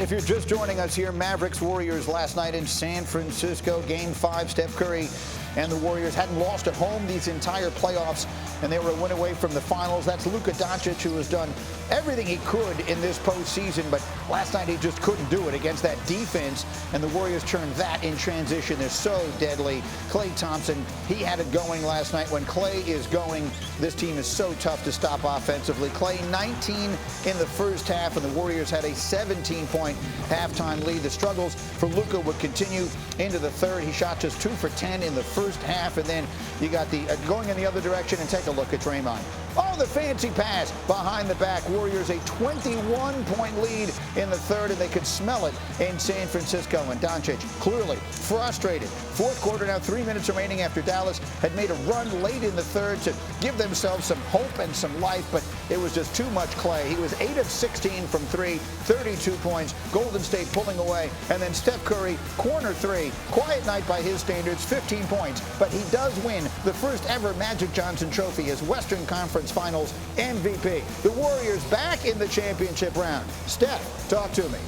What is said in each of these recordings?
If you're just joining us here, Mavericks Warriors last night in San Francisco, Game 5. Steph Curry and the Warriors hadn't lost at home these entire playoffs, and they were a win away from the finals. That's Luka Doncic, who has done everything he could in this postseason, but last night he just couldn't do it against that defense, and the Warriors turned that in transition. They're so deadly. Klay Thompson, he had it going last night. When Klay is going, this team is so tough to stop offensively. Klay 19 in the first half, and the Warriors had a 17-point halftime lead. The struggles for Luka would continue into the third. He shot just 2 for 10 in the first half, and then you got the going in the other direction. And take a look at Draymond. Oh, the fancy pass behind the back. Warriors a 21-point lead in the third, and they could smell it in San Francisco. And Doncic clearly frustrated. Fourth quarter, now 3 minutes remaining after Dallas had made a run late in the third to give themselves some hope and some life, but it was just too much Klay. He was 8 of 16 from 3, 32 points. Golden State pulling away, and then Steph Curry, corner 3. Quiet night by his standards, 15 points, but he does win the first ever Magic Johnson Trophy as Western Conference Finals MVP. The Warriors back in the championship round. Steph, talk to me.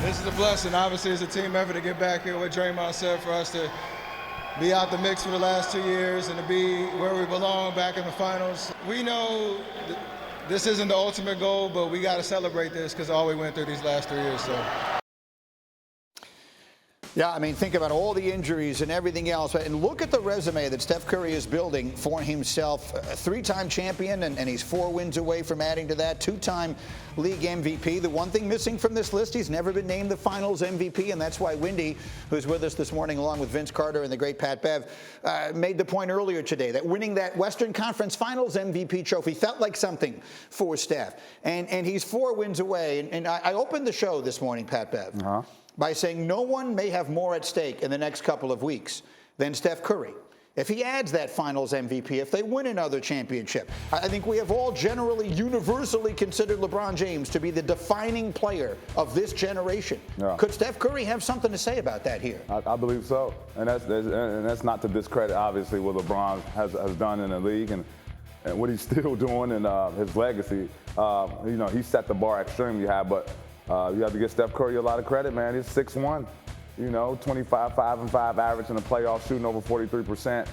This is a blessing. Obviously, it's a team effort to get back here. What Draymond said, for us to be out the mix for the last 2 years and to be where we belong back in the finals. We know this isn't the ultimate goal, but we got to celebrate this because all we went through these last 3 years. So. Yeah, I mean, think about all the injuries and everything else. And look at the resume that Steph Curry is building for himself. A 3-time champion, and he's 4 wins away from adding to that. 2-time league MVP. The one thing missing from this list, he's never been named the finals MVP, and that's why Windy, who's with us this morning along with Vince Carter and the great Pat Bev, made the point earlier today that winning that Western Conference Finals MVP trophy felt like something for Steph. And he's 4 wins away. And I opened the show this morning, Pat Bev, by saying no one may have more at stake in the next couple of weeks than Steph Curry. If he adds that finals MVP, if they win another championship, I think we have all generally, universally considered LeBron James to be the defining player of this generation. Yeah. Could Steph Curry have something to say about that here? I believe so. And that's not to discredit, obviously, what LeBron has done in the league and what he's still doing and his legacy. He set the bar extremely high, but you have to give Steph Curry a lot of credit, man. He's 6'1", 25, 5 and 5 average in the playoffs, shooting over 43%.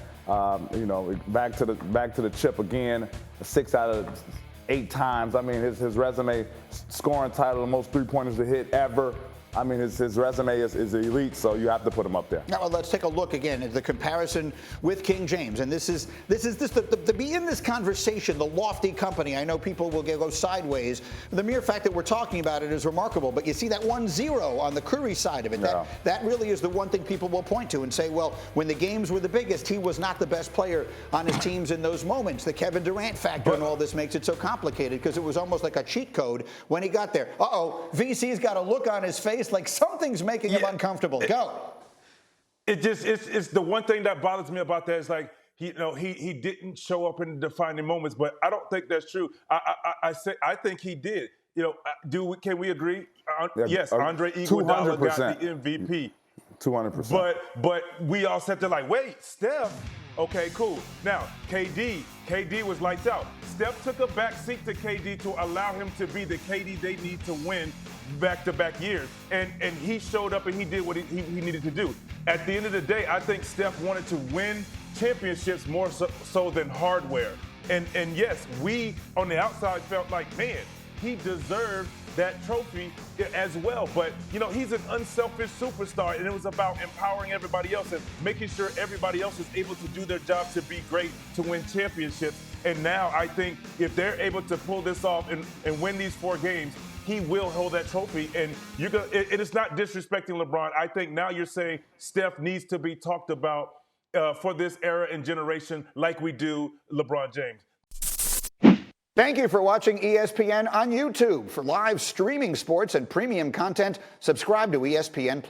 Back to the chip again, 6 out of 8 times. I mean, his resume, scoring title, the most 3-pointers to hit ever. I mean, his resume is elite, so you have to put him up there. Now, let's take a look again at the comparison with King James. And this is to be in this conversation, the lofty company. I know people will go sideways. The mere fact that we're talking about it is remarkable. But you see that 1-0 on the Curry side of it. Yeah. That really is the one thing people will point to and say, well, when the games were the biggest, he was not the best player on his teams in those moments. The Kevin Durant factor and all this makes it so complicated because it was almost like a cheat code when he got there. VC's got a look on his face like something's making him uncomfortable. It's the one thing that bothers me about that is like he didn't show up in the defining moments, but I don't think that's true. I think he did. Can we agree? Yes, Andre Iguodala got the MVP. 200%. But we all sat there like, wait, Steph. Okay, cool. Now, KD was lights out. Steph took a back seat to KD to allow him to be the KD they need to win back-to-back years. And he showed up and he did what he needed to do. At the end of the day, I think Steph wanted to win championships more so than hardware. And yes, we on the outside felt like, man, he deserved that trophy as well. But, he's an unselfish superstar, and it was about empowering everybody else and making sure everybody else is able to do their job to be great, to win championships. And now I think if they're able to pull this off and win these 4 games, he will hold that trophy. And it is not disrespecting LeBron. I think now you're saying Steph needs to be talked about for this era and generation like we do LeBron James. Thank you for watching ESPN on YouTube. For live streaming sports and premium content, subscribe to ESPN+.